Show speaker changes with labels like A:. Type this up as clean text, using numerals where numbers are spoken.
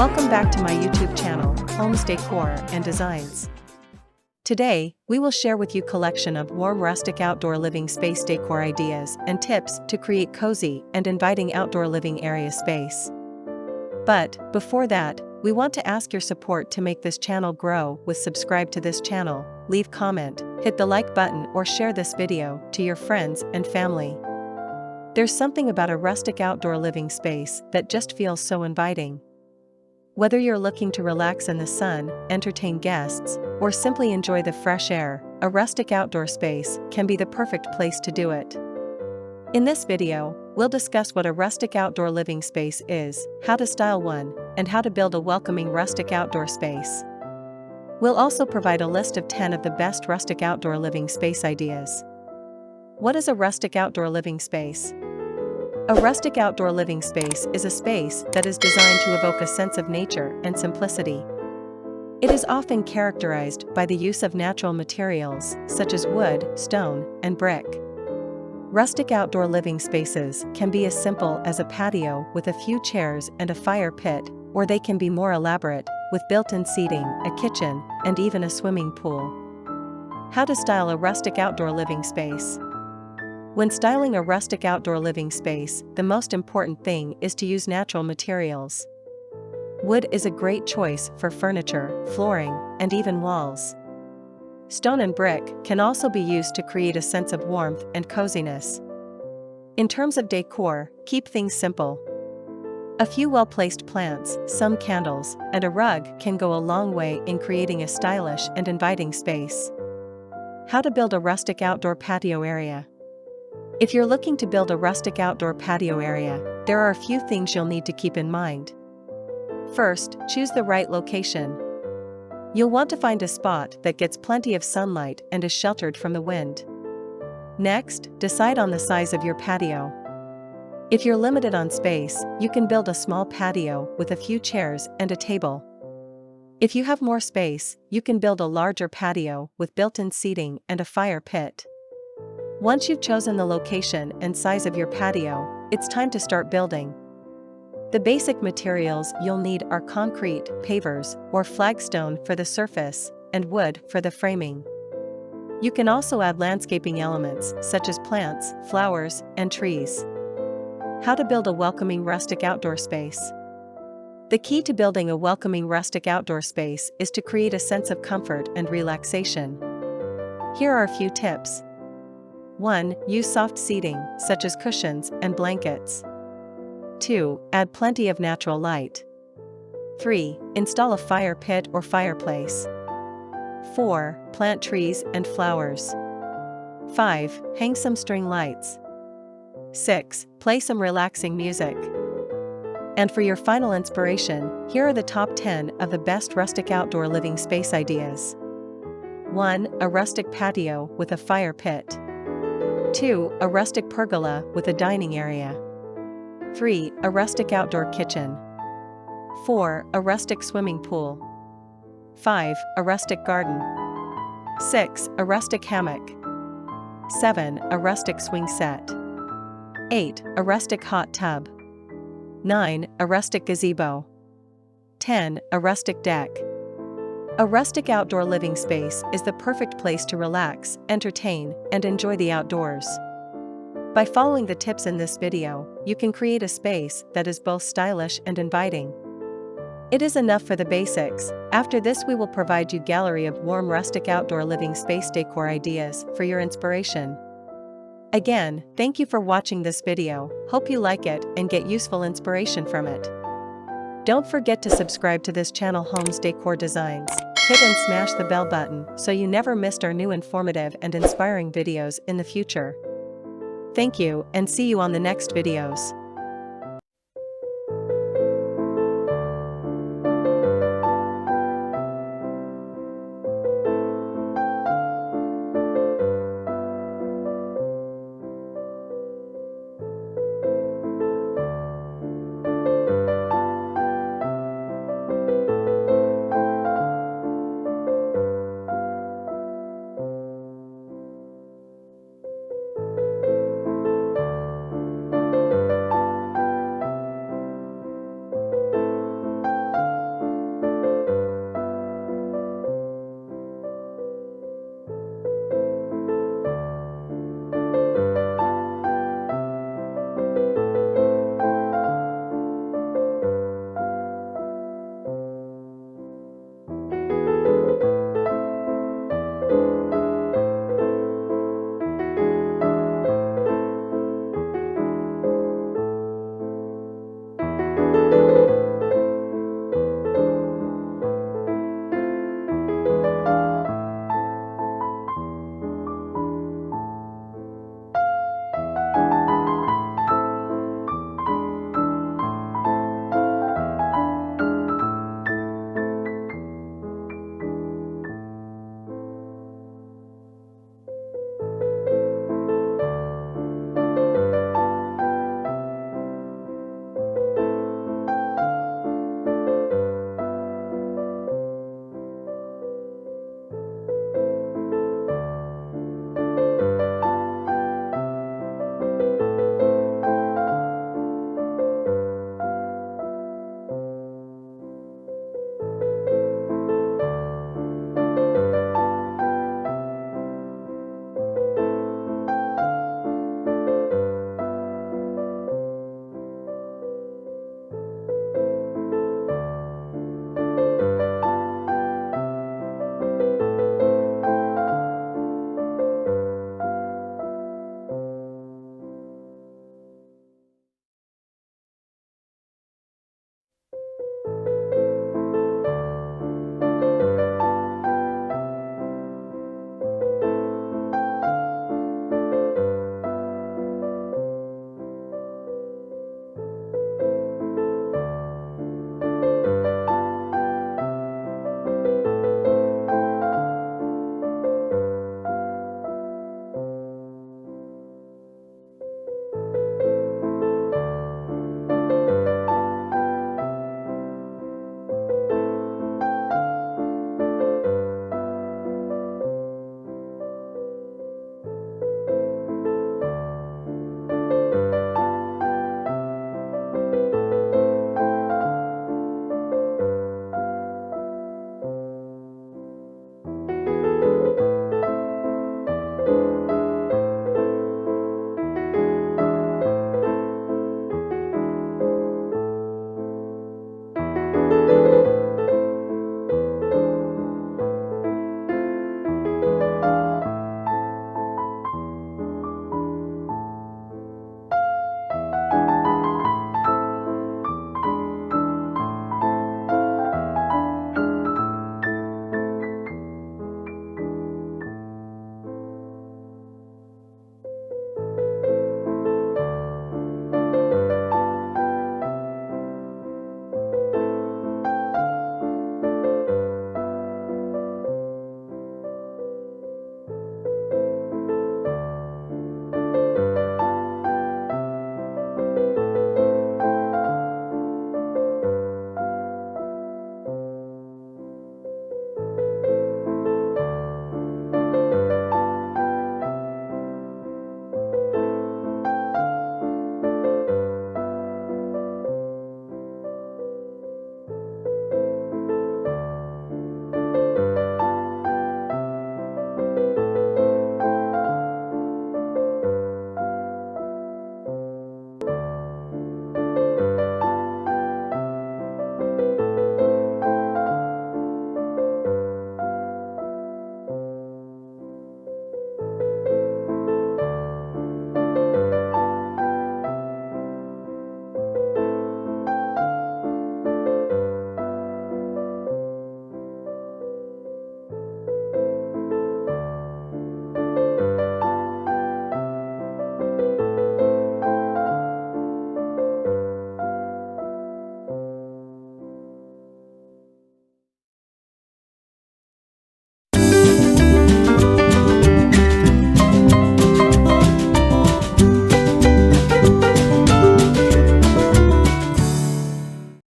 A: Welcome back to my YouTube channel, Homes Decor and Designs. Today, we will share with you a collection of warm rustic outdoor living space decor ideas and tips to create cozy and inviting outdoor living area space. But, before that, we want to ask your support to make this channel grow with subscribe to this channel, leave comment, hit the like button or share this video to your friends and family. There's something about a rustic outdoor living space that just feels so inviting. Whether you're looking to relax in the sun, entertain guests, or simply enjoy the fresh air, a rustic outdoor space can be the perfect place to do it. In this video, we'll discuss what a rustic outdoor living space is, how to style one, and how to build a welcoming rustic outdoor space. We'll also provide a list of 10 of the best rustic outdoor living space ideas. What is a rustic outdoor living space? A rustic outdoor living space is a space that is designed to evoke a sense of nature and simplicity. It is often characterized by the use of natural materials such as wood, stone, and brick. Rustic outdoor living spaces can be as simple as a patio with a few chairs and a fire pit, or they can be more elaborate, with built-in seating, a kitchen, and even a swimming pool. How to style a rustic outdoor living space? When styling a rustic outdoor living space, the most important thing is to use natural materials. Wood is a great choice for furniture, flooring, and even walls. Stone and brick can also be used to create a sense of warmth and coziness. In terms of decor, keep things simple. A few well-placed plants, some candles, and a rug can go a long way in creating a stylish and inviting space. How to build a rustic outdoor patio area? If you're looking to build a rustic outdoor patio area, there are a few things you'll need to keep in mind. First, choose the right location. You'll want to find a spot that gets plenty of sunlight and is sheltered from the wind. Next, decide on the size of your patio. If you're limited on space, you can build a small patio with a few chairs and a table. If you have more space, you can build a larger patio with built-in seating and a fire pit. Once you've chosen the location and size of your patio, it's time to start building. The basic materials you'll need are concrete, pavers, or flagstone for the surface, and wood for the framing. You can also add landscaping elements such as plants, flowers, and trees. How to build a welcoming rustic outdoor space? The key to building a welcoming rustic outdoor space is to create a sense of comfort and relaxation. Here are a few tips. 1. Use soft seating, such as cushions and blankets. 2. Add plenty of natural light. 3. Install a fire pit or fireplace. 4. Plant trees and flowers. 5. Hang some string lights. 6. Play some relaxing music. And for your final inspiration, here are the top 10 of the best rustic outdoor living space ideas. 1. A rustic patio with a fire pit. 2. A rustic pergola with a dining area. 3. A rustic outdoor kitchen. 4. A rustic swimming pool. 5. A rustic garden. 6. A rustic hammock. 7. A rustic swing set. 8. A rustic hot tub. 9. A rustic gazebo. 10. A rustic deck. A rustic outdoor living space is the perfect place to relax, entertain, and enjoy the outdoors. By following the tips in this video, you can create a space that is both stylish and inviting. It is enough for the basics. After this, we will provide you a gallery of warm rustic outdoor living space decor ideas for your inspiration. Again, thank you for watching this video. Hope you like it and get useful inspiration from it. Don't forget to subscribe to this channel, Homes Decor Designs. Hit and smash the bell button so you never missed our new informative and inspiring videos in the future. Thank you and see you on the next videos.